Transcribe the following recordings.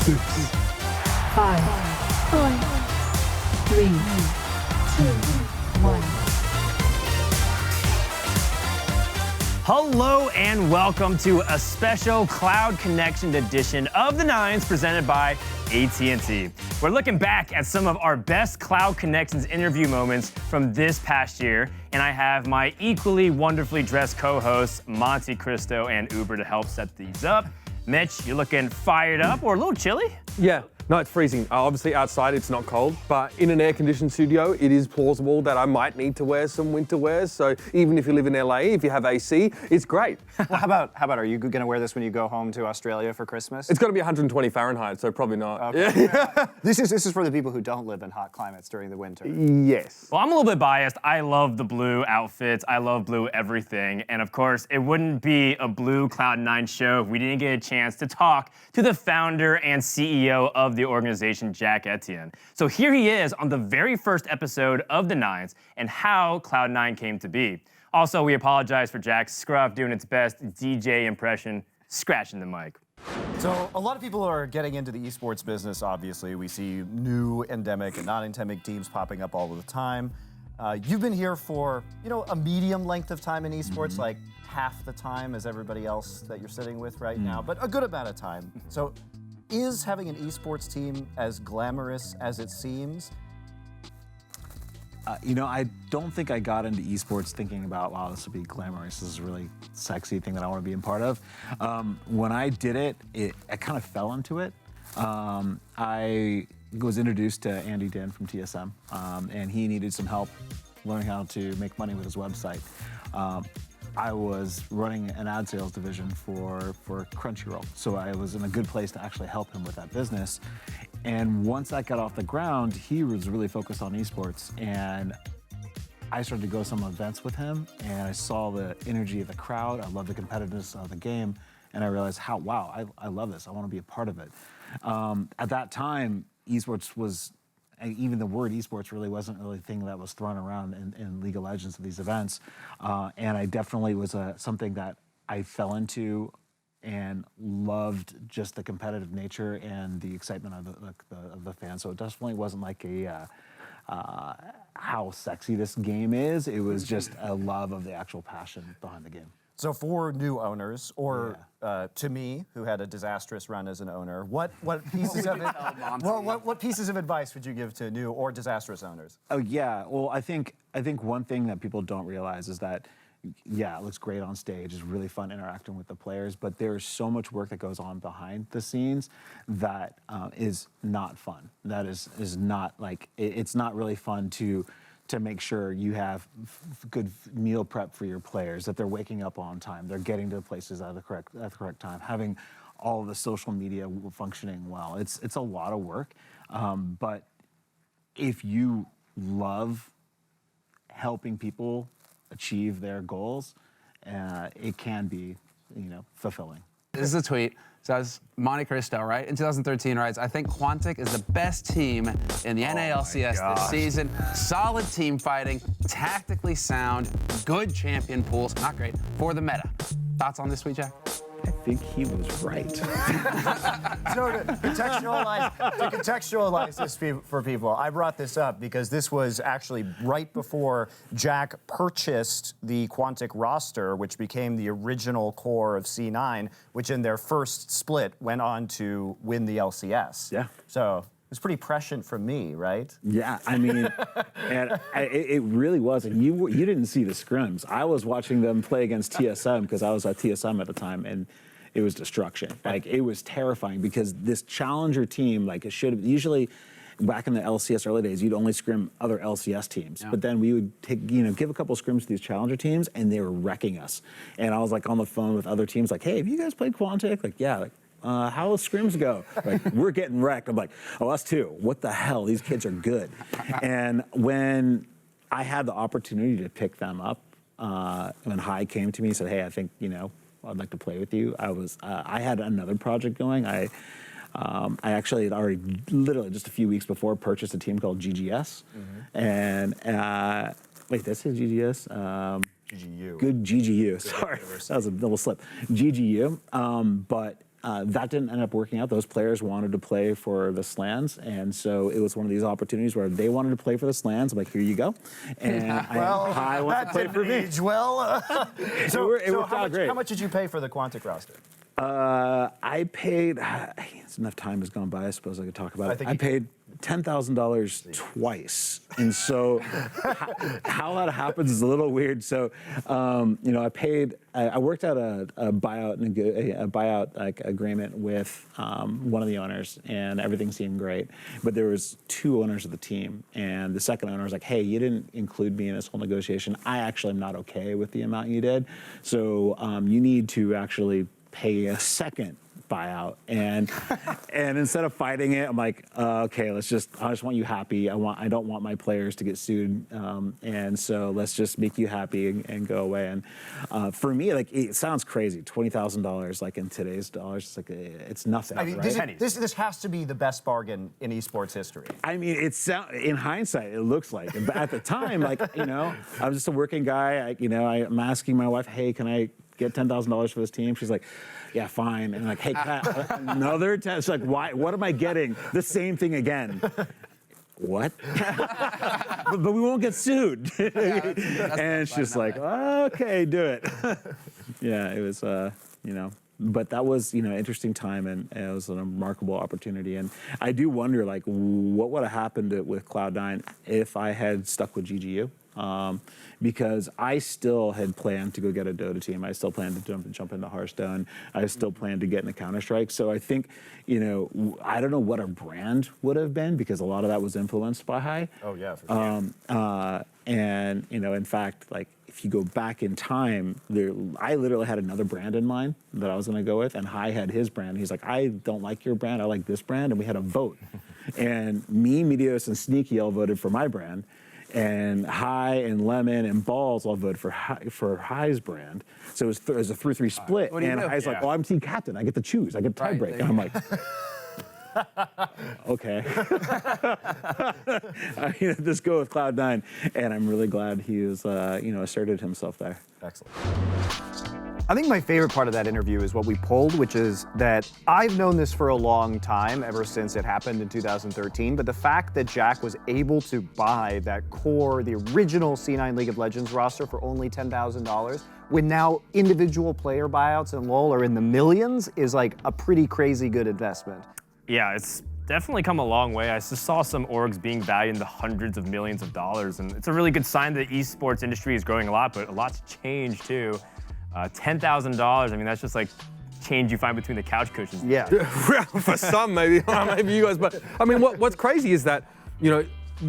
6, 5, 4, 3, 2, 1. Hello and welcome to a special Cloud Connection edition of the 9s presented by AT&T. We're looking back at some of our best Cloud Connections interview moments from this past year, and I have my equally wonderfully dressed co-hosts, Montecristo and Uber, to help set these up. Mitch, you're looking fired up or a little chilly? Yeah, no, it's freezing. Obviously outside it's not cold, but in an air-conditioned studio, it is plausible that I might need to wear some winter wears. So even if you live in LA, if you have AC, it's great. Well, how about, are you going to wear this when you go home to Australia for Christmas? It's going to be 120 Fahrenheit, so probably not. Okay. Yeah. This is for the people who don't live in hot climates during the winter. Yes. Well, I'm a little bit biased. I love the blue outfits. I love blue everything. And of course, it wouldn't be a blue Cloud9 show if we didn't get a chance to talk to the founder and CEO of the organization, Jack Etienne. So here he is on the very first episode of the 9s and how Cloud9 came to be. Also, we apologize for Jack's scruff doing its best DJ impression, scratching the mic. So a lot of people are getting into the esports business, obviously. We see new endemic and non-endemic teams popping up all of the time. You've been here for, a medium length of time in esports, like half the time as everybody else that you're sitting with right now, but a good amount of time. So is having an esports team as glamorous as it seems? I don't think I got into esports thinking about, wow, this would be glamorous. This is a really sexy thing that I want to be a part of. When I did it, I kind of fell into it. I was introduced to Andy Din from TSM, and he needed some help learning how to make money with his website. I was running an ad sales division for Crunchyroll, so I was in a good place to actually help him with that business. And once that got off the ground, he was really focused on esports, and I started to go to some events with him, and I saw the energy of the crowd. I love the competitiveness of the game, and I realized wow, I love this. I want to be a part of it. At that time, esports was, even the word esports really wasn't really a thing that was thrown around in League of Legends at these events. And I definitely was something that I fell into and loved just the competitive nature and the excitement of the fans. So it definitely wasn't like how sexy this game is. It was just a love of the actual passion behind the game. So for new owners, or to me, who had a disastrous run as an owner, what pieces of it? What pieces of advice would you give to new or disastrous owners? Oh yeah, well I think one thing that people don't realize is that, yeah, it looks great on stage. It's really fun interacting with the players, but there's so much work that goes on behind the scenes that is not fun. That is not like, it's not really fun to make sure you have good meal prep for your players, that they're waking up on time, they're getting to places at the correct time, having all of the social media functioning well. It's a lot of work, but if you love helping people achieve their goals, it can be, fulfilling. This is a tweet. Says Montecristo, right? In 2013, writes, I think Quantic is the best team in the NALCS this season. Solid team fighting, tactically sound, good champion pools, not great, for the meta. Thoughts on this tweet, Jack? I think he was right. So to contextualize this for people, I brought this up because this was actually right before Jack purchased the Quantic roster, which became the original core of C9, which in their first split went on to win the LCS. Yeah. So it was pretty prescient from me, right? Yeah, I mean, and it really was. And you didn't see the scrims. I was watching them play against TSM because I was at TSM at the time, and it was destruction. Like, it was terrifying because this challenger team, like, it should have usually. Back in the LCS early days, you'd only scrim other LCS teams. Yeah. But then we would take, give a couple scrims to these challenger teams, and they were wrecking us. And I was like on the phone with other teams, like, hey, have you guys played Quantic? Like, yeah. Like, how will scrims go? Like, we're getting wrecked. I'm like, oh, us too. What the hell? These kids are good. And when I had the opportunity to pick them up, when Hai came to me and said, hey, I think, I'd like to play with you. I had another project going. I actually had already, literally just a few weeks before, purchased a team called GGS. And, wait, that's his GGS? GGU. Good GGU, sorry. That was a double slip. GGU, but that didn't end up working out. Those players wanted to play for the Slans, and so it was one of these opportunities where they wanted to play for the Slans. I'm like, here you go, and I want to play for me. Well, so it worked out great. How much did you pay for the Quantic roster? I paid. Enough time has gone by. I suppose I could talk about it. I paid $10,000 twice, and so how that happens is a little weird. So, I paid. I worked out a buyout like agreement with one of the owners, and everything seemed great. But there was two owners of the team, and the second owner was like, "Hey, you didn't include me in this whole negotiation. I actually am not okay with the amount you did. So you need to actually pay a second buyout." And instead of fighting it, I'm like, okay, I just want you happy. I don't want my players to get sued. And so let's just make you happy and go away. And for me, like, it sounds crazy. $20,000, like in today's dollars, it's like, it's nothing. I mean, right? this has to be the best bargain in esports history. I mean, in hindsight, it looks like. But at the time, like, I was just a working guy. I'm asking my wife, hey, can I get $10,000 for this team? She's like, yeah, fine. And I'm like, hey, another 10. She's like, why? What am I getting? The same thing again. What? but we won't get sued. And she's like, okay, do it. Yeah, it was, but that was, interesting time, and it was a remarkable opportunity. And I do wonder, like, what would have happened with Cloud9 if I had stuck with GGU? Because I still had planned to go get a Dota team. I still planned to jump into Hearthstone. I still planned to get into Counter-Strike. So I think, I don't know what our brand would have been, because a lot of that was influenced by High. Oh, yeah, for sure. And, in fact, like, if you go back in time, I literally had another brand in mind that I was going to go with, and High had his brand. He's like, I don't like your brand, I like this brand, and we had a vote. And me, Meteos, and Sneaky all voted for my brand. And High and Lemon and Balls all voted for High's brand. So it was a 3-3 split. And High's like, I'm team captain. I get to choose. I get tiebreak. And I'm like, okay. Just go with Cloud9. And I'm really glad he was, asserted himself there. Excellent. I think my favorite part of that interview is what we pulled, which is that I've known this for a long time, ever since it happened in 2013, but the fact that Jack was able to buy that core, the original C9 League of Legends roster for only $10,000, when now individual player buyouts in LoL are in the millions, is like a pretty crazy good investment. Yeah, it's definitely come a long way. I just saw some orgs being valued in the hundreds of millions of dollars, and it's a really good sign that the esports industry is growing a lot, but a lot's changed too. $10,000, I mean, that's just like change you find between the couch cushions. Yeah. For some, maybe you guys, but I mean, what's crazy is that,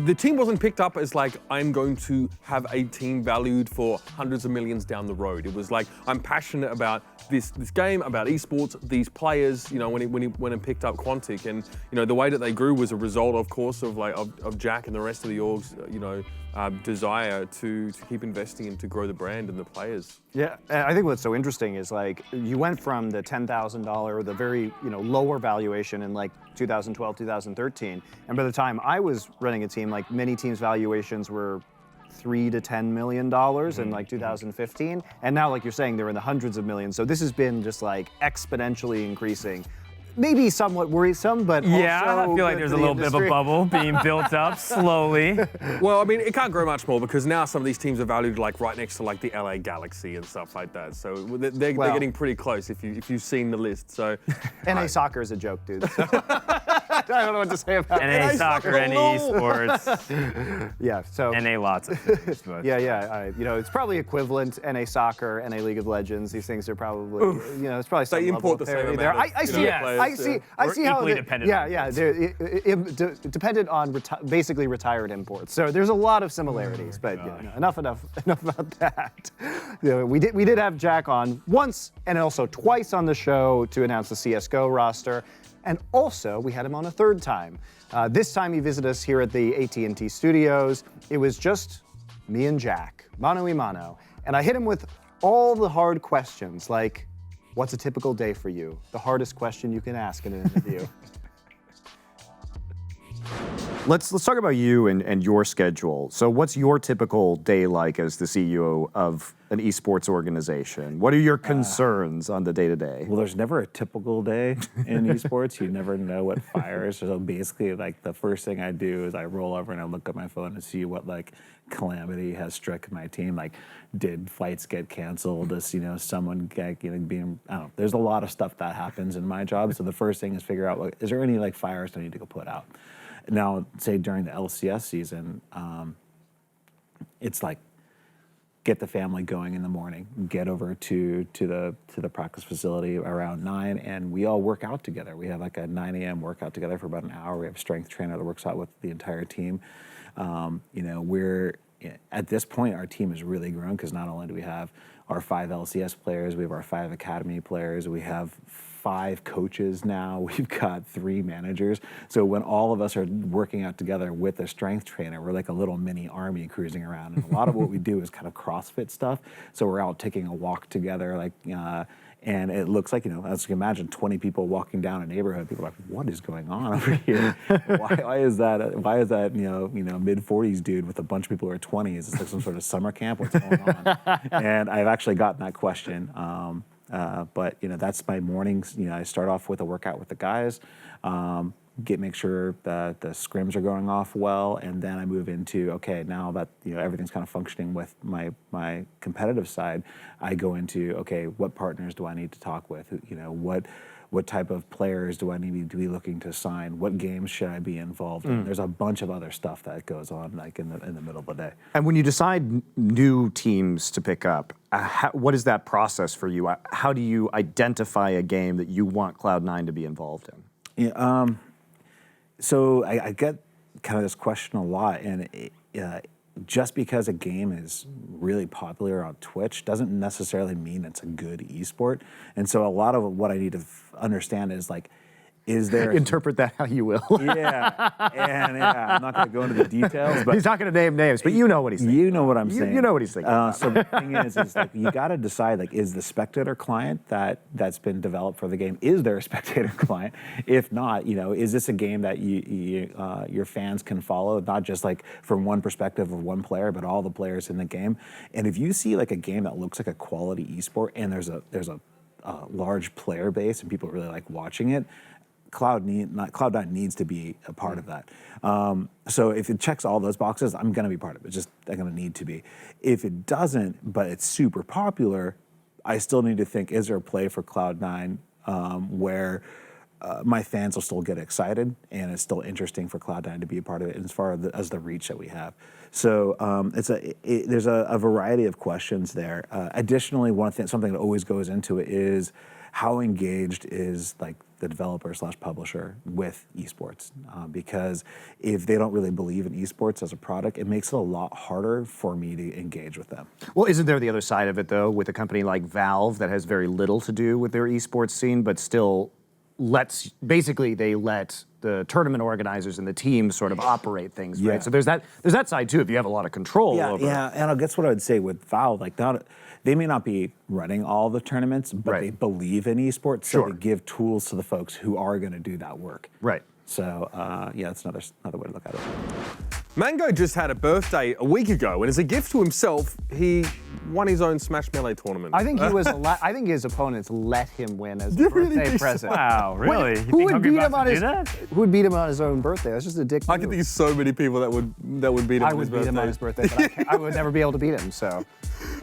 the team wasn't picked up as like, I'm going to have a team valued for hundreds of millions down the road. It was like, I'm passionate about this game, about esports, these players, when he went and picked up Quantic. And, the way that they grew was a result, of course, of Jack and the rest of the org's, desire to keep investing and to grow the brand and the players. Yeah, and I think what's so interesting is, like, you went from the $10,000, the very, lower valuation in like 2012, 2013, and by the time I was running a team, like, many teams' valuations were $3 to $10 million in like 2015, and now, like you're saying, they're in the hundreds of millions. So this has been just like exponentially increasing. Maybe somewhat worrisome, but yeah, also I feel like there's a little bit of a bubble being built up slowly. Well, I mean, it can't grow much more, because now some of these teams are valued like right next to like the LA Galaxy and stuff like that. So they're getting pretty close if you've seen the list. So NA soccer is a joke, dude. So. I don't know what to say about it. NA soccer, NA esports. Yeah, so NA lots of things. But. Yeah. It's probably equivalent. NA soccer, NA League of Legends. These things are probably, it's probably some they level import of the same parity there. amount. I see how equally dependent. Yeah. They're dependent on basically retired imports. So there's a lot of similarities. But enough about that. We did have Jack on once and also twice on the show to announce the CS:GO roster. And also, we had him on a third time. This time he visited us here at the AT&T studios. It was just me and Jack, mano y mano. And I hit him with all the hard questions, like, what's a typical day for you? The hardest question you can ask in an interview. Let's talk about you and your schedule. So what's your typical day like as the CEO of an esports organization? What are your concerns on the day-to-day? Well, there's never a typical day in esports. You never know what fires. So basically, like the first thing I do is I roll over and I look at my phone and see what like calamity has struck my team. Like, did flights get canceled? Does someone get being? I don't know. There's a lot of stuff that happens in my job. So the first thing is figure out is there any like fires I need to go put out. Now, say during the LCS season, it's like get the family going in the morning, get over to the practice facility around 9, and we all work out together. We have like a 9 a.m. workout together for about an hour. We have a strength trainer that works out with the entire team. We're at this point, our team has really grown because not only do we have our 5 LCS players, we have our 5 academy players, we have 5 coaches now, we've got 3 managers. So when all of us are working out together with a strength trainer, we're like a little mini army cruising around. And a lot of what we do is kind of CrossFit stuff. So we're out taking a walk together, and it looks like, as you can imagine, 20 people walking down a neighborhood. People are like, what is going on over here? Why is that mid-40s dude with a bunch of people who are 20? Is this like some sort of summer camp? What's going on? And I've actually gotten that question. But that's my mornings. I start off with a workout with the guys, make sure that the scrims are going off well, and then I move into okay, now that everything's kind of functioning with my competitive side, I go into okay, what partners do I need to talk with? What type of players do I need to be looking to sign? What games should I be involved in? There's a bunch of other stuff that goes on like in the middle of the day. And when you decide new teams to pick up, what is that process for you? How do you identify a game that you want Cloud9 to be involved in? Yeah, so I get kind of this question a lot, and just because a game is really popular on Twitch doesn't necessarily mean it's a good esport. And so a lot of what I need to understand is like, is there... Interpret that how you will. Yeah, and I'm not going to go into the details, but... He's not going to name names, but you know what he's saying. You know what I'm saying. You know what he's thinking. So the thing is like, you got to decide, like, is the spectator client that's been developed for the game, is there a spectator client? If not, is this a game that your fans can follow, not just like from one perspective of one player, but all the players in the game? And if you see like a game that looks like a quality esport and there's a large player base and people really like watching it, Cloud9 needs to be a part of that. So if it checks all those boxes, I'm going to be part of it. I'm going to need to be. If it doesn't, but it's super popular, I still need to think, is there a play for Cloud9 where my fans will still get excited and it's still interesting for Cloud9 to be a part of it as far as the reach that we have. So there's a variety of questions there. Additionally, something that always goes into it is how engaged is like the developer / publisher with esports, because if they don't really believe in esports as a product, it makes it a lot harder for me to engage with them. Well, isn't there the other side of it though, with a company like Valve that has very little to do with their esports scene, but still basically they let the tournament organizers and the teams sort of operate things, right? Yeah. So there's that side too, if you have a lot of control over it. Yeah, and I guess what I would say with Valve, like they may not be running all the tournaments, but they believe in esports, so they give tools to the folks who are going to do that work. Right. So that's another way to look at it. Mango just had a birthday a week ago, and as a gift to himself, he won his own Smash Melee tournament. I think I think his opponents let him win as a birthday present. Wow, really? Who would beat him on Who would beat him on his own birthday? That's just a dick I can think of so many people that would beat him I on his would beat him on his birthday, but I would never be able to beat him, so.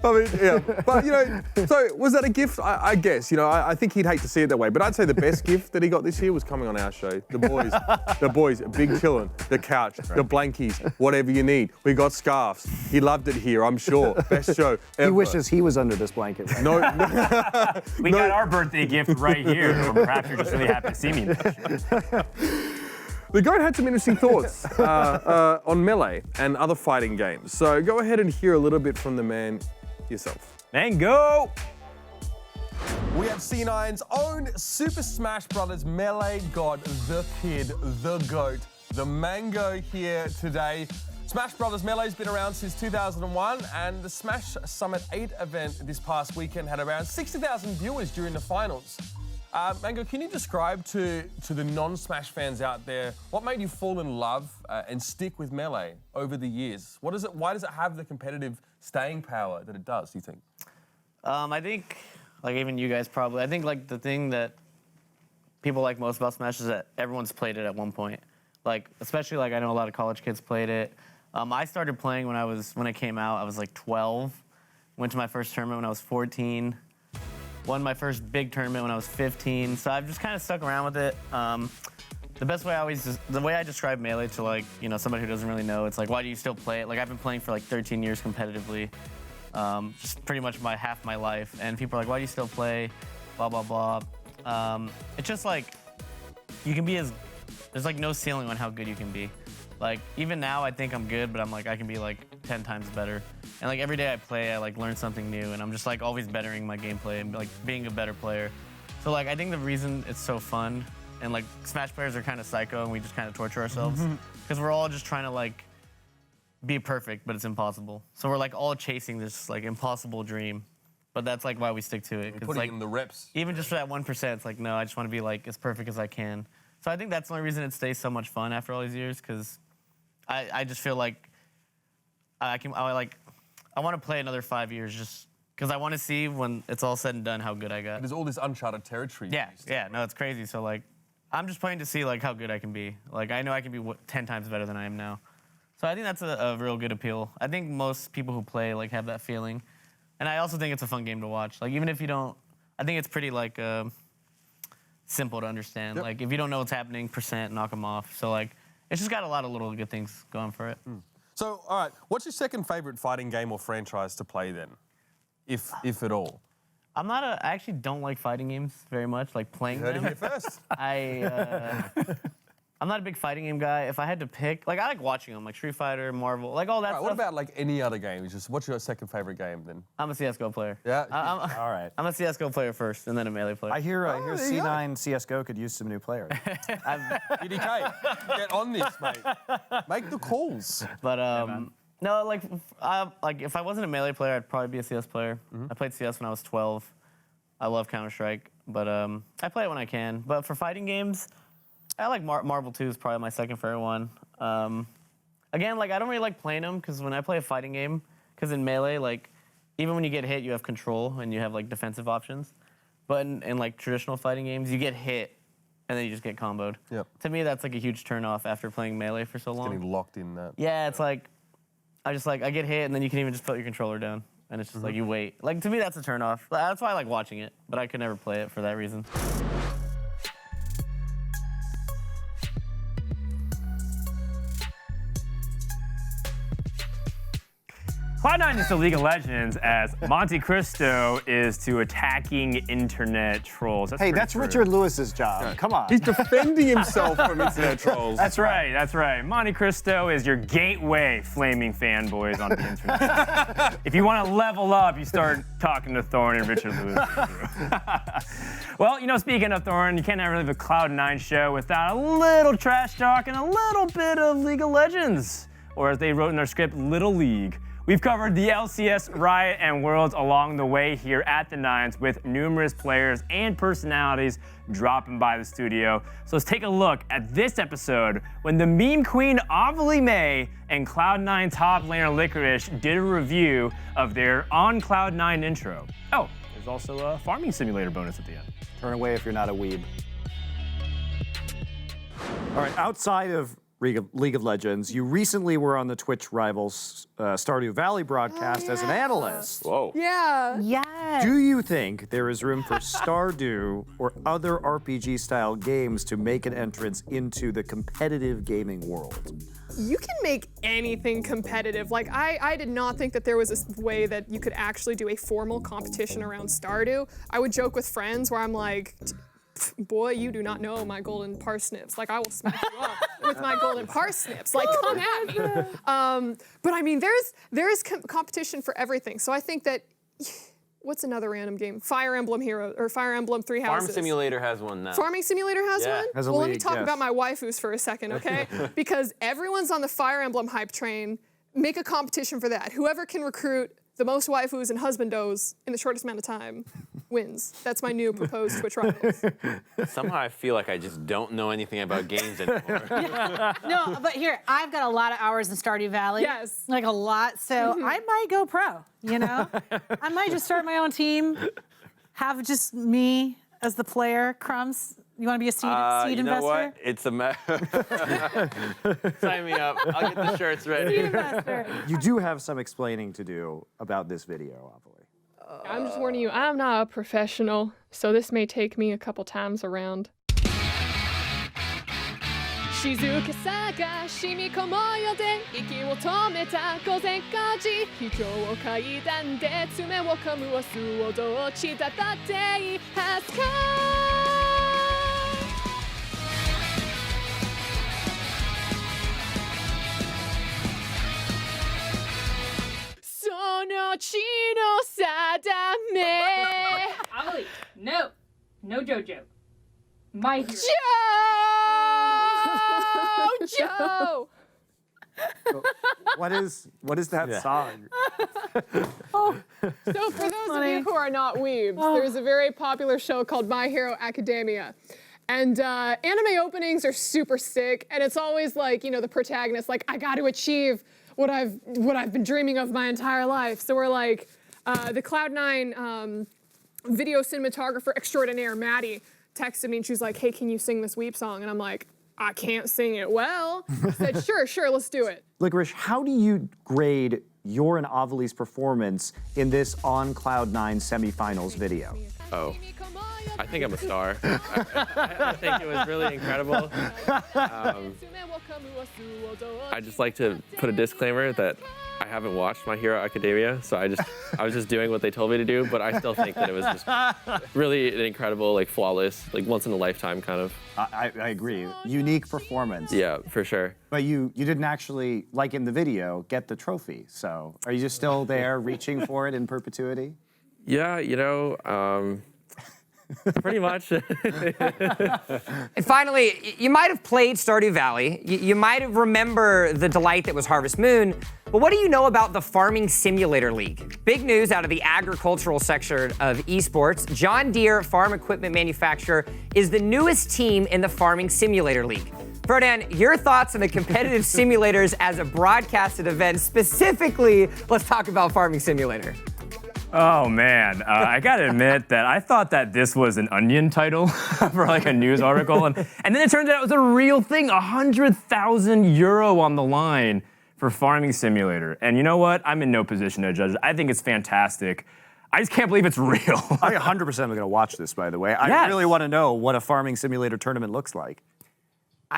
I mean, yeah. But, so was that a gift? I guess, I think he'd hate to see it that way. But I'd say the best gift that he got this year was coming on our show. The boys, Big Chillin', the couch, the blankies, whatever you need. We got scarves. He loved it here, I'm sure. Best show ever. He wishes he was under this blanket. Right? No. We got our birthday gift right here, or perhaps you're just really happy to see me. The GOAT had some interesting thoughts on Melee and other fighting games. So go ahead and hear a little bit from the man yourself. Mango! We have C9's own Super Smash Bros. Melee god, the kid, the GOAT, the Mango here today. Smash Bros. Melee's been around since 2001, and the Smash Summit 8 event this past weekend had around 60,000 viewers during the finals. Mango, can you describe to the non-Smash fans out there what made you fall in love and stick with Melee over the years? Why does it have the competitive staying power that it does, do you think? I think, like even you guys probably, I think like the thing that people like most about Smash is that everyone's played it at one point. Like, especially like I know a lot of college kids played it. I started playing when it came out, I was like 12. Went to my first tournament when I was 14. Won my first big tournament when I was 15. So I've just kind of stuck around with it. The best way the way I describe Melee to like, somebody who doesn't really know, it's like, why do you still play it? Like I've been playing for like 13 years competitively, just pretty much half my life. And people are like, why do you still play? Blah, blah, blah. It's just like, you can be there's like no ceiling on how good you can be. Like even now I think I'm good, but I'm like, I can be like 10 times better. And like every day I play, I like learn something new, and I'm just like always bettering my gameplay and like being a better player. So like I think the reason it's so fun, and like Smash players are kind of psycho and we just kind of torture ourselves because we're all just trying to like be perfect, but it's impossible. So we're like all chasing this like impossible dream, but that's like why we stick to it. Putting like in the reps. even just for that 1%, it's like no, I just want to be like as perfect as I can. So I think that's the only reason it stays so much fun after all these years, because I just feel like I want to play another 5 years just because I want to see when it's all said and done how good I got. There's all this uncharted territory. Yeah, no, it's crazy. So like, I'm just playing to see like how good I can be. Like I know I can be 10 times better than I am now. So I think that's a real good appeal. I think most people who play like have that feeling, and I also think it's a fun game to watch. Like even if you don't, I think it's pretty like simple to understand. Yep. Like if you don't know what's happening, percent, knock them off. So like, it's just got a lot of little good things going for it. So, all right, what's your second favorite fighting game or franchise to play then, if at all? I actually don't like fighting games very much, like playing You heard it them. here first. I'm not a big fighting game guy. If I had to pick, like I like watching them, like Street Fighter, Marvel, like all that All right, stuff. what about like any other game? Just what's your second favorite game then? I'm a CSGO player. Yeah. All right. I'm a CSGO player first, and then a Melee player. I hear there you go. C9 CSGO could use some new players. PDK, get on this, mate. Make the calls. But no, like if I wasn't a Melee player, I'd probably be a CS player. I played CS when I was 12. I love Counter-Strike, but I play it when I can. But for fighting games, I like Marvel 2 is probably my second favorite one. Again, like I don't really like playing them because when I play a fighting game, because in Melee, like even when you get hit, you have control and you have like defensive options. But in like traditional fighting games, you get hit and then you just get comboed. Yep. To me, that's like a huge turn-off after playing Melee for so long. Getting locked in that. Yeah, it's like I get hit and then you can even just put your controller down and it's just like you wait. Like to me, that's a turn-off. That's why I like watching it, but I could never play it for that reason. Cloud9 is to League of Legends as Montecristo is to attacking internet trolls. Hey, that's Richard Lewis's job. Come on. He's defending himself from internet trolls. That's right. Montecristo is your gateway flaming fanboys on the internet. If you want to level up, you start talking to Thorn and Richard Lewis. Well, speaking of Thorn, you can't have really have a Cloud9 show without a little trash talk and a little bit of League of Legends, or as they wrote in their script, Little League. We've covered the LCS, Riot, and Worlds along the way here at The9s with numerous players and personalities dropping by the studio. So let's take a look at this episode when the meme queen Avalie May and Cloud9 top laner Licorice did a review of their On Cloud9 intro. Oh, there's also a farming simulator bonus at the end. Turn away if you're not a weeb. All right, outside of League of Legends, you recently were on the Twitch Rivals Stardew Valley broadcast as an analyst. Whoa. Yeah. Yes. Do you think there is room for Stardew or other RPG-style games to make an entrance into the competitive gaming world? You can make anything competitive. Like, I did not think that there was a way that you could actually do a formal competition around Stardew. I would joke with friends where I'm like, boy, you do not know my golden parsnips. Like, I will smack you up with my golden parsnips. Like, come at me. But I mean, there is competition for everything. So I think that, what's another random game? Fire Emblem Hero, or Fire Emblem Three Houses. Farm Simulator has one now. Farming Simulator has one? Has a well, let me league, talk yes. about my waifus for a second, okay? Because everyone's on the Fire Emblem hype train. Make a competition for that. Whoever can recruit the most waifus and husbandos in the shortest amount of time wins. That's my new proposed Twitch rivals. Somehow I feel like I just don't know anything about games anymore. No, but here, I've got a lot of hours in Stardew Valley. Yes. Like a lot, so I might go pro, you know? I might just start my own team, have just me as the player. Crumbs, you want to be a seed you know investor? what? It's a sign me up. I'll get the shirts ready. Seed investor. You do have some explaining to do about this video, Avali. I'm just warning you, I'm not a professional, so this may take me a couple times around. Shizuka saga shimi komoyo de iki wo tometa gozen kaji hito wo kaidan de tsume wo kamu wa su wo dochi tatate hasuka. Sono chino sadame. Amelie, no. No JoJo. My hero. Joe! What is that song? So for those of you who are not weebs, there's a very popular show called My Hero Academia. And anime openings are super sick, and it's always like, you know, the protagonist, like, I got to achieve what I've been dreaming of my entire life. So we're like, the Cloud9 video cinematographer extraordinaire, Maddie, texted me and she was like, hey, can you sing this weep song? And I'm like, I can't sing it well. I said, sure, let's do it. Licorice, how do you grade your and Avali's performance in this on Cloud9 semifinals video? Oh, I think I'm a star. I think it was really incredible. I just like to put a disclaimer that I haven't watched My Hero Academia, so I was just doing what they told me to do, but I still think that it was just really an incredible, like flawless, like once in a lifetime kind of. I agree. Unique performance. Yeah, for sure. But you didn't actually, like in the video, get the trophy. So are you just still there reaching for it in perpetuity? Yeah, you know, pretty much. And finally, you might have played Stardew Valley. You might have remember the delight that was Harvest Moon. But what do you know about the Farming Simulator League? Big news out of the agricultural sector of esports. John Deere farm equipment manufacturer is the newest team in the Farming Simulator League. Frodan, your thoughts on the competitive simulators as a broadcasted event. Specifically, let's talk about Farming Simulator. Oh man, I gotta admit that I thought that this was an Onion title for like a news article, and then it turns out it was a real thing, 100,000 euro on the line for Farming Simulator. And you know what? I'm in no position to judge it. I think it's fantastic. I just can't believe it's real. I 100% am gonna watch this, by the way. I really want to know what a Farming Simulator tournament looks like.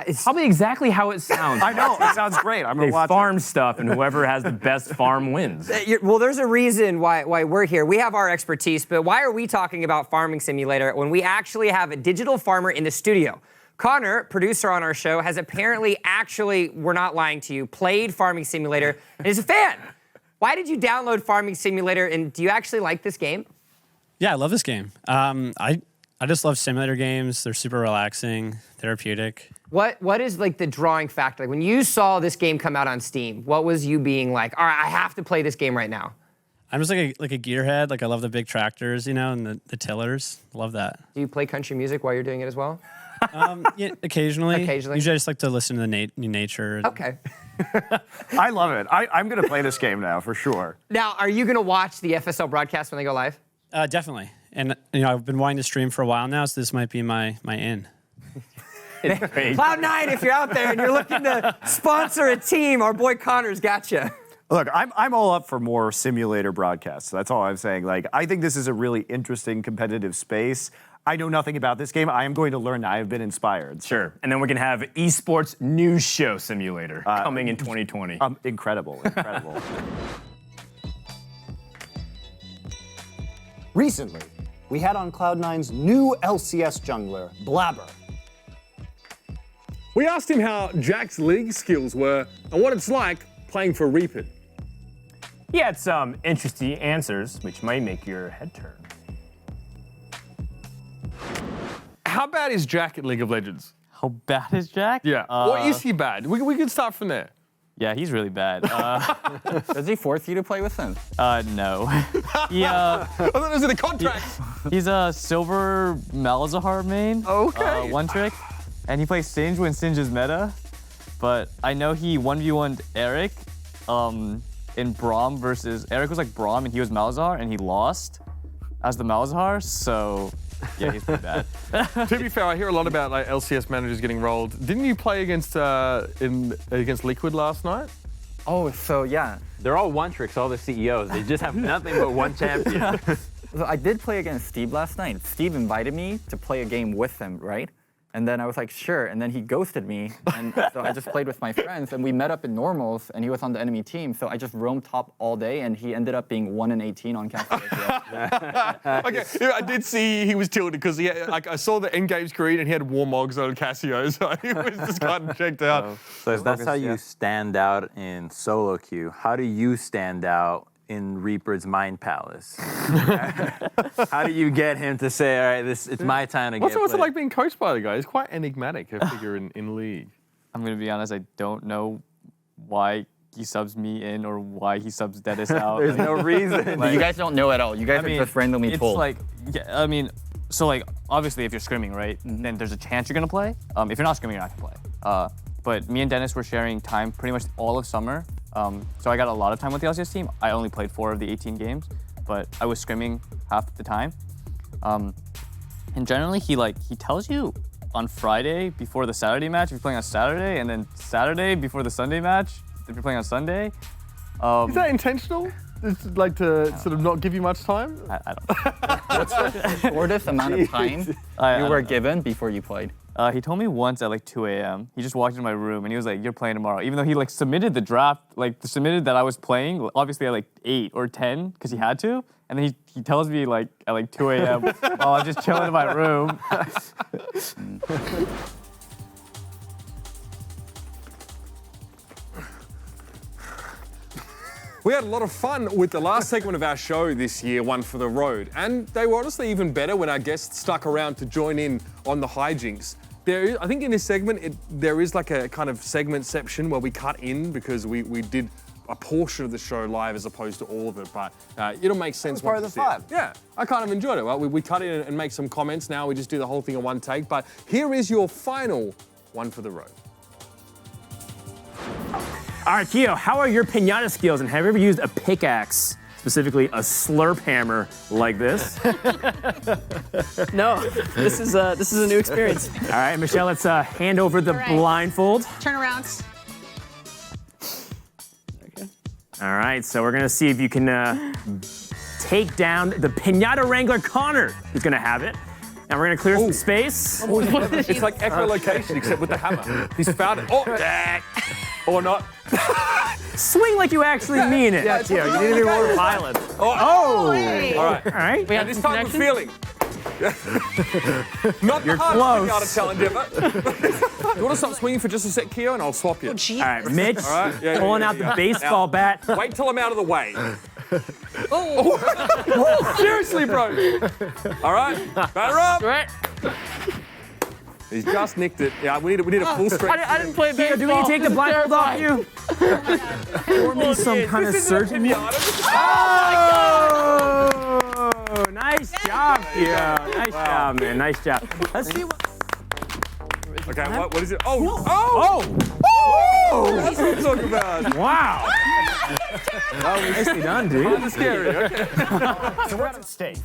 It's probably exactly how it sounds. I know, it sounds great. I'm gonna They watch farm it. stuff, and whoever has the best farm wins. Well, there's a reason why we're here. We have our expertise, but why are we talking about Farming Simulator when we actually have a digital farmer in the studio? Connor, producer on our show, has apparently we're not lying to you, played Farming Simulator and is a fan. Why did you download Farming Simulator, and do you actually like this game? Yeah, I love this game. I just love simulator games. They're super relaxing, therapeutic. What is like the drawing factor? Like when you saw this game come out on Steam, what was you being like, all right, I have to play this game right now? I'm just like a gearhead. Like I love the big tractors, you know, and the tillers. Love that. Do you play country music while you're doing it as well? Yeah, occasionally. Occasionally. Usually I just like to listen to the nature. Okay. I love it. I'm gonna play this game now for sure. Now, are you gonna watch the FSL broadcast when they go live? Definitely. And you know, I've been wanting to stream for a while now, so this might be my in. Cloud9, if you're out there and you're looking to sponsor a team, our boy Connor's got you. Look, I'm all up for more simulator broadcasts. That's all I'm saying. Like, I think this is a really interesting competitive space. I know nothing about this game. I am going to learn. I have been inspired. Sure, and then we can have esports news show simulator coming in 2020. Incredible. Recently, we had on Cloud9's new LCS jungler, Blabber. We asked him how Jack's league skills were and what it's like playing for Reapit. He had some interesting answers, which might make your head turn. How bad is Jack at League of Legends? How bad is Jack? Yeah. Or is he bad? We could start from there. Yeah, he's really bad. Does he force you to play with him? No. He, I thought those are the contracts. he's a silver Malzahar main. Okay. One trick. And he plays Singe when Singe is meta. But I know he 1v1'd Eric in Braum versus... Eric was like Braum and he was Malzahar and he lost as the Malzahar, so... Yeah, he's pretty bad. To be fair, I hear a lot about like LCS managers getting rolled. Didn't you play against against Liquid last night? Oh, so yeah. They're all one tricks, all the CEOs. They just have nothing but one champion. So I did play against Steve last night. Steve invited me to play a game with him, right? And then I was like, sure. And then he ghosted me. And so I just played with my friends. And we met up in normals, and he was on the enemy team. So I just roamed top all day, and he ended up being 1-18 on calculation. Okay, yeah, I did see he was tilted because he had, like I saw the end game screen and he had Warmogs on Cassio, so he was just kind of checked out. So if that's how you stand out in solo queue, how do you stand out in Reaper's Mind Palace? How do you get him to say, all right, it's my time to get What's it like being coached by the guy? He's quite enigmatic, a figure in League. I'm going to be honest, I don't know why he subs me in or why he subs Dennis out. There's no reason. You guys don't know at all. You guys are just randomly told. It's like, yeah, I mean, so like, obviously if you're scrimming, right, then there's a chance you're going to play. If you're not scrimming, you're not going to play. But me and Dennis were sharing time pretty much all of summer. So I got a lot of time with the LCS team. I only played 4 of the 18 games, but I was scrimming half the time. And generally, he tells you on Friday before the Saturday match if you're playing on Saturday, and then Saturday before the Sunday match if you're playing on Sunday. Is that intentional? It's like to sort of not give you much time? I don't. What's the shortest amount of time you were given before you played? He told me once at like 2 a.m. He just walked into my room and he was like, "You're playing tomorrow." Even though he like submitted the draft, submitted that I was playing, obviously at like 8 or 10 because he had to. And then he tells me like at like 2 a.m. while I'm just chilling in my room. We had a lot of fun with the last segment of our show this year, One for the Road. And they were honestly even better when our guests stuck around to join in on the hijinks. I think in this segment, there is like a kind of segmentception where we cut in because we did a portion of the show live as opposed to all of it, but it'll make sense. Part of the fun. Yeah, I kind of enjoyed it. Well, we cut in and make some comments. Now we just do the whole thing in one take, but here is your final One for the Road. All right, Keo, how are your pinata skills, and have you ever used a pickaxe, specifically a slurp hammer like this? No, this is a new experience. All right, Michelle, let's hand over the blindfold. Turn around. All right, so we're gonna see if you can take down the pinata wrangler Connor, who's gonna have it. Now we're gonna clear some space. It's like echolocation, except with the hammer. He's found it. Oh, or not. Swing like you actually mean it. Yeah, Tio, you need to be more violent. Oh! Hey. All right. All right. Yeah, this time we're feeling. Not You're the hard close. pinata endeavor. You want to stop swinging for just a sec, Keo, and I'll swap you. All right, Mitch, All right. pulling out the baseball bat. Wait till I'm out of the way. Oh. Seriously, bro. All right, batter up. Right. He's just nicked it. Yeah, we need a full strength. I didn't play baseball. Do we need to take the blindfold off you? Forming some kind of surgeon. Oh, nice job, Keo. Nice job, man. Nice job. Let's see what. Okay, what is it? Oh! That's what I'm talking about. Wow. Nicely done, dude. Kind of scary. Okay. So what's at stake?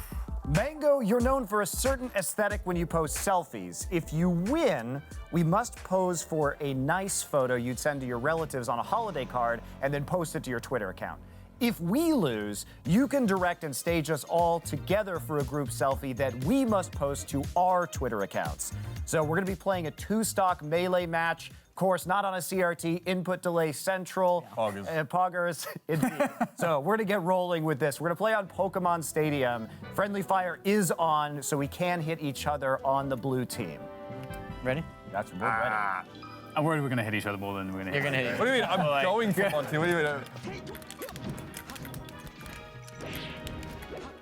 Mango, you're known for a certain aesthetic when you post selfies. If you win, we must pose for a nice photo you'd send to your relatives on a holiday card and then post it to your Twitter account. If we lose, you can direct and stage us all together for a group selfie that we must post to our Twitter accounts. So we're gonna be playing a 2-stock melee match. Of course, not on a CRT, input delay central. Poggers. Indeed. So we're gonna get rolling with this. We're gonna play on Pokemon Stadium. Friendly fire is on, so we can hit each other on the blue team. Ready? We're ready. I'm worried we're gonna hit each other more than we're gonna hit. You're gonna hit. What do you mean? I'm going for Monty. What do you mean?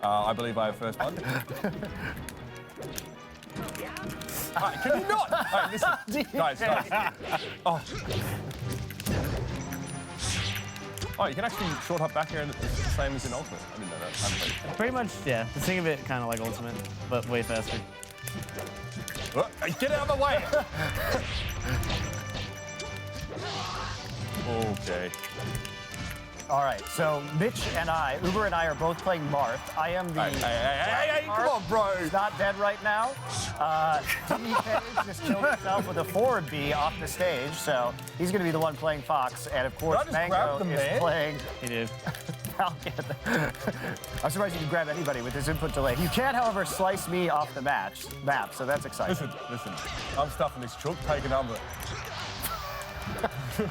I believe I have first one. All right, can you not? All right, listen. Guys. Oh. Oh, you can actually short hop back here and it's the same as in Ultimate. I didn't know that. I haven't played. Pretty much, yeah. The thing of it kind of like Ultimate, but way faster. Oh, get out of the way! Okay. All right, so Mitch and Uber and I are both playing Marth. I am the... Hey, come on, bro. He's not dead right now. DK just killed himself with a forward B off the stage, so he's going to be the one playing Fox. And of course, Mango is playing... He did. Falcon. I'm surprised you can grab anybody with this input delay. You can, however, slice me off the map, so that's exciting. Listen. I'm stuffing this chook, take a number.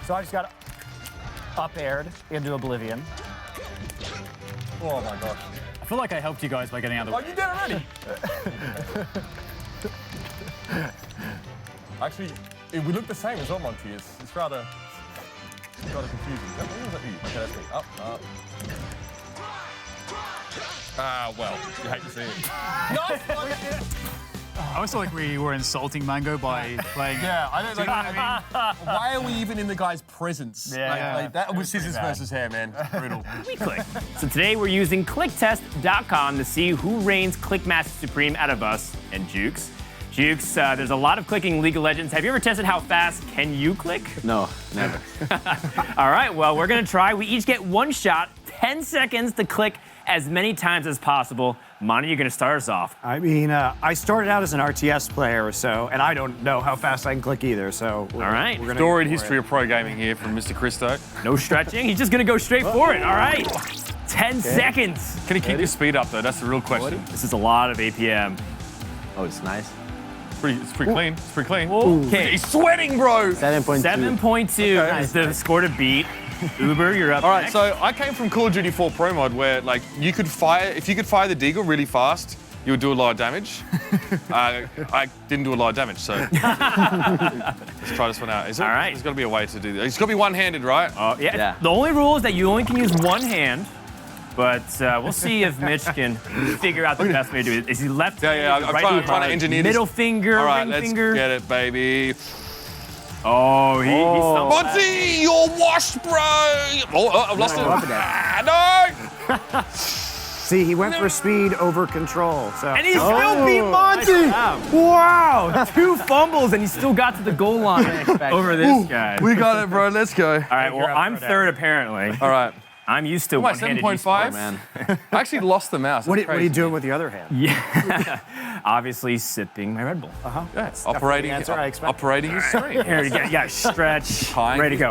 So I just got up-aired into oblivion. Oh my gosh. I feel like I helped you guys by getting out of the way. Oh, you did already? Actually, we look the same as well, Monty. It's rather confusing. Is that me or is that you? Okay, that's me. Up. Ah, well, you hate to see it. Nice! I always felt like we were insulting Mango by playing. Yeah, I don't know. Do you know what I mean? Why are we even in the guy's presence? Yeah. Like, that was scissors versus hair, man. Brutal. We click. So today we're using clicktest.com to see who reigns Clickmaster Supreme out of us and Jukes. Jukes, there's a lot of clicking League of Legends. Have you ever tested how fast can you click? No, never. All right, well, we're gonna try. We each get one shot, 10 seconds to click as many times as possible. Monty, you're gonna start us off. I mean, I started out as an RTS player or so, and I don't know how fast I can click either, so... All right. We're gonna Storied history of pro gaming here from Mr. Christo. No stretching. He's just gonna go straight for it. All right. 10 seconds. Can he keep his speed up, though? That's the real question. This is a lot of APM. Oh, it's nice. It's pretty clean. It's pretty clean. Okay. He's sweating, bro. 7.2. 7.2 is the score to beat. Uber, you're up All right, next. so I came from Call of Duty 4 Pro Mod where, like, if you could fire the Deagle really fast, you would do a lot of damage. I didn't do a lot of damage, so let's try this one out. All right. There's got to be a way to do this. It's got to be one-handed, right? Oh, yeah. The only rule is that you only can use one hand, but we'll see if Mitch can figure out the best way to do it. Is he left hand? Yeah, I'm trying to engineer this. Middle finger, All right, ring let's finger. get it, baby. Oh, he stumbled. Monty, you're washed, bro. Oh, I've lost it. No! See, he went for speed over control, so... And he still beat Monty! Wow, 2 fumbles, and he still got to the goal line over this guy. We got it, bro. Let's go. All right, well, I'm third, apparently. All right. I'm used to Am I one-handed 7.5? man. I actually lost the mouse. What are you doing with the other hand? Yeah, obviously sipping my Red Bull. Yeah, operating your screen. Here, you got stretch, Time. ready to go.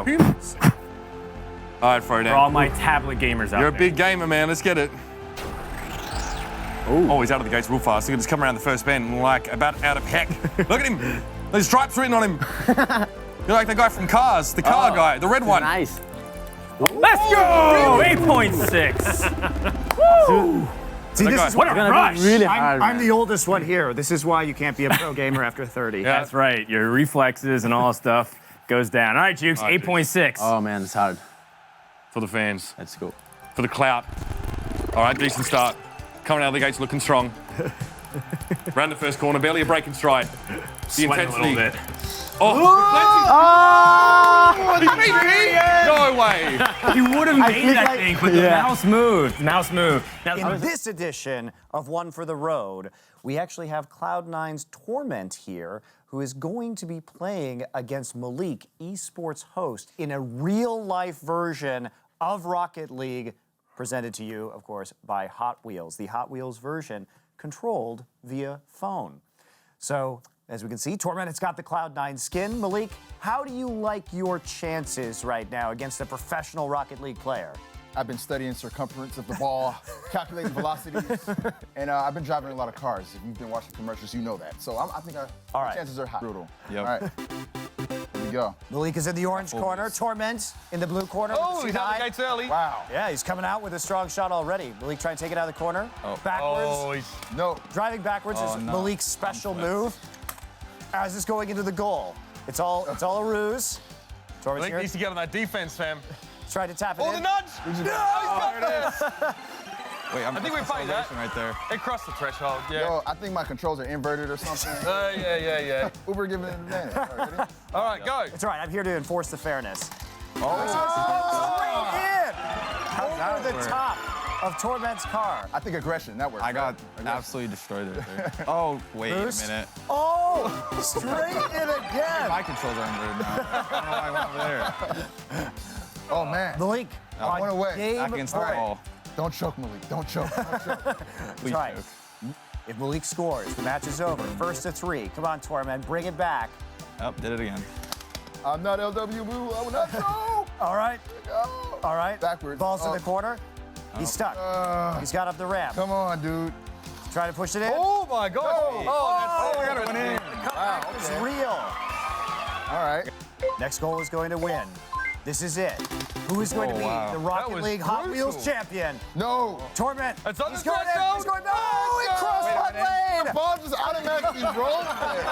All right, Frodan. For all my tablet gamers out You're a there. big gamer, man. Let's get it. Oh, he's out of the gates real fast. He can just come around the first bend like about out of heck. Look at him. There's stripes written on him. You're like the guy from Cars, the car guy, the red one. Nice. Let's go! 8.6. Woo! See, this is what a rush! Really hard, I'm the oldest one here. This is why you can't be a pro gamer after 30. Yeah. That's right. Your reflexes and all that stuff goes down. All right, Jukes, 8.6. Oh man, it's hard. For the fans. Let's go. For the clout. All right, decent start. Coming out of the gates looking strong. Round the first corner, barely a break in stride. The Sweating intensity. a little bit. Oh! He beat me? No way. You would have made that thing, but the mouse moved. Mouse moved. Now, In this edition of One for the Road, we actually have Cloud9's Torment here, who is going to be playing against Malik, esports host, in a real-life version of Rocket League, presented to you, of course, by Hot Wheels. The Hot Wheels version controlled via phone. So, as we can see, Torment has got the Cloud9 skin. Malik, how do you like your chances right now against a professional Rocket League player? I've been studying circumference of the ball, calculating velocities, and I've been driving a lot of cars. If you've been watching commercials, you know that. So I think our chances are high. Brutal. Yep. All right, here we go. Malik is in the orange corner. Torment in the blue corner. Oh, he's out the gates early. Wow. Yeah, he's coming out with a strong shot already. Malik trying to take it out of the corner. Backwards. Oh, No. Driving backwards is Malik's special move. As it's going into the goal. It's all a ruse. Torment's Malik here. needs to get on that defense, fam. Trying to tap it Oh, in. the nudge! No, he's got there. Wait, I think we played that. right there. It crossed the threshold, yeah. Yo, I think my controls are inverted or something. Yeah. Uber giving it an advantage. All right, ready? All right, go. It's all right. I'm here to enforce the fairness. Oh. Straight in. over the top of Torment's car. I think aggression, that works. I got absolutely destroyed right there. Oh, wait Boost. a minute. Oh, straight in again. My controls are inverted now. I don't know why I went over there. Oh, man. Malik, I went away. game Back against the point. wall. Don't choke, Malik. Don't choke. Don't choke. Please Right. choke. If Malik scores, the match is over. First to 3. Come on, Torment, bring it back. Oh, did it again. I'm not LW Boo. I will not choke. All right. Go. All right. Backwards. Ball's in the corner. He's stuck. He's got up the ramp. Come on, dude. Try to push it in. Oh my God! Oh, I got it went in. Wow, It's okay. real. All right. Next goal is going to win. This is it. Who is going to be wow. the That Rocket was League Hot brutal. Wheels champion? No. Torment. It's on He's the going stretch in. zone. He's going. No, he crossed my The lane. ball just automatically rolls there.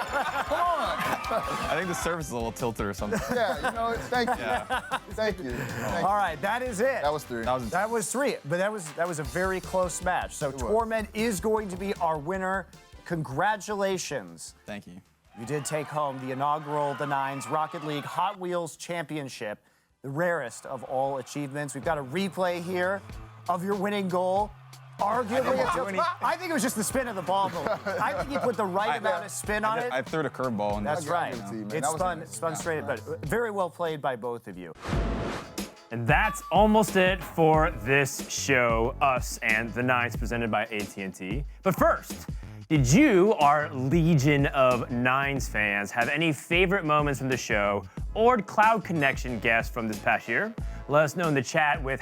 Come on. I think the surface is a little tilted or something. Yeah, you know, thank you. Yeah. Thank you. Thank All you. right, that is it. That was 3. That was 3, but that was a very close match. So Torment is going to be our winner. Congratulations. Thank you. You did take home the inaugural The9s Rocket League Hot Wheels Championship, the rarest of all achievements. We've got a replay here of your winning goal. Arguably, I think it was just the spin of the ball. I think you put the right amount of spin on it. I threw the curveball. And That's right. man. It That was spun straight, but very well played by both of you. And that's almost it for this show, Us and the 9s, presented by AT&T. But first, did you, our legion of 9s fans, have any favorite moments from the show or Cloud Connection guests from this past year? Let us know in the chat with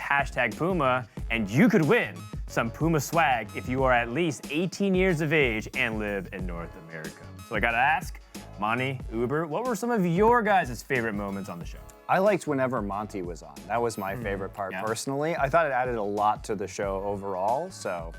#Puma, and you could win some Puma swag if you are at least 18 years of age and live in North America. So I gotta ask, Monty, Uber, what were some of your guys' favorite moments on the show? I liked whenever Monty was on. That was my favorite part personally. I thought it added a lot to the show overall, so.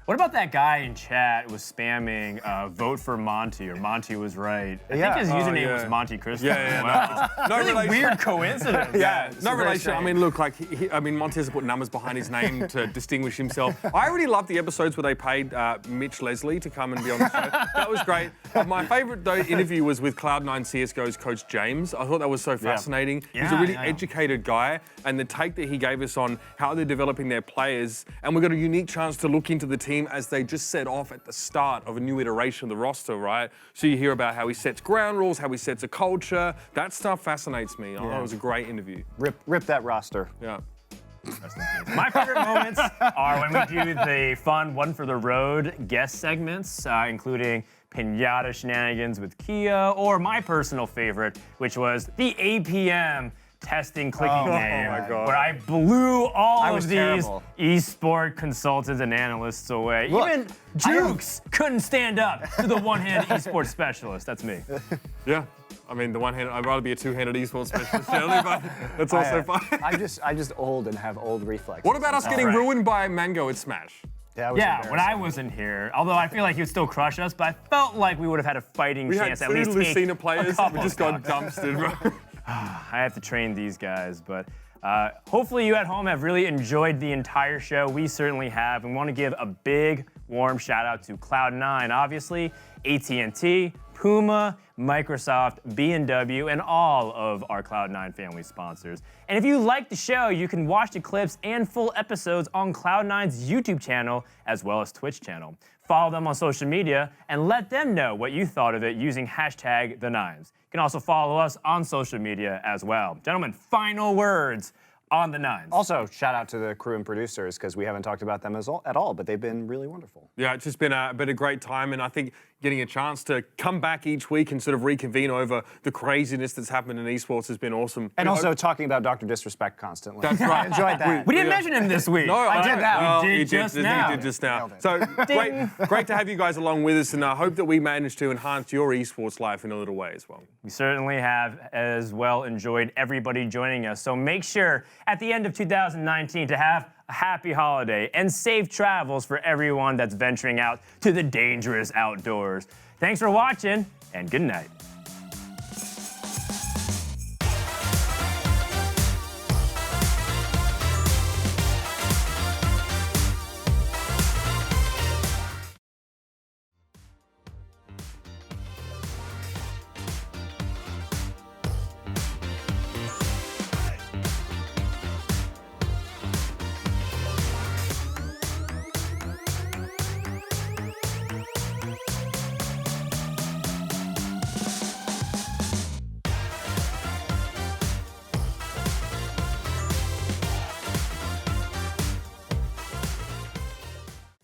What about that guy in chat who was spamming vote for Monty or Monty was right? I think his username was Montecristo. Yeah. Wow. No really relation. weird coincidence. No relation. I mean, look, like, Monty has put numbers behind his name to distinguish himself. I really loved the episodes where they paid Mitch Leslie to come and be on the show. That was great. My favorite interview was with Cloud9 CSGO's coach James. I thought that was so fascinating. He's a really educated guy, and the take that he gave us on how they're developing their players, and we got a unique chance to look into the team as they just set off at the start of a new iteration of the roster, right? So you hear about how he sets ground rules, how he sets a culture. That stuff fascinates me. I thought it was a great interview. Rip that roster. Yeah. My favorite moments are when we do the fun One for the Road guest segments, including Pinata Shenanigans with Kia, or my personal favorite, which was the APM testing clicking game, where I blew all of these esport consultants and analysts away. Look, even Jukes couldn't stand up to the one-handed esports specialist. That's me. Yeah. I mean, the one-handed, I'd rather be a two-handed esports specialist generally, but that's also fine. I'm just old and have old reflexes. What about us getting ruined by Mango at Smash? Yeah, when I wasn't here, although I feel like he would still crush us, but I felt like we would have had a fighting chance at least. We had 2 Lucina players, we just got dumpstered, bro. I have to train these guys, but hopefully you at home have really enjoyed the entire show. We certainly have, and want to give a big, warm shout out to Cloud9, obviously, AT&T, Puma, Microsoft, B&W, and all of our Cloud9 family sponsors. And if you like the show, you can watch the clips and full episodes on Cloud9's YouTube channel, as well as Twitch channel. Follow them on social media and let them know what you thought of it using #The9s. You can also follow us on social media as well. Gentlemen, final words on the 9s. Also, shout out to the crew and producers, because we haven't talked about them at all, but they've been really wonderful. Yeah, it's just been a great time, and I think getting a chance to come back each week and sort of reconvene over the craziness that's happened in esports has been awesome. And also talking about Dr. Disrespect constantly. That's right. I enjoyed that. We didn't mention him this week. No, I did that. Well, We did just now. He did just now. So great to have you guys along with us, and I hope that we managed to enhance your esports life in a little way as well. We certainly have as well enjoyed everybody joining us. So make sure at the end of 2019 to have a happy holiday and safe travels for everyone that's venturing out to the dangerous outdoors. Thanks for watching, and good night.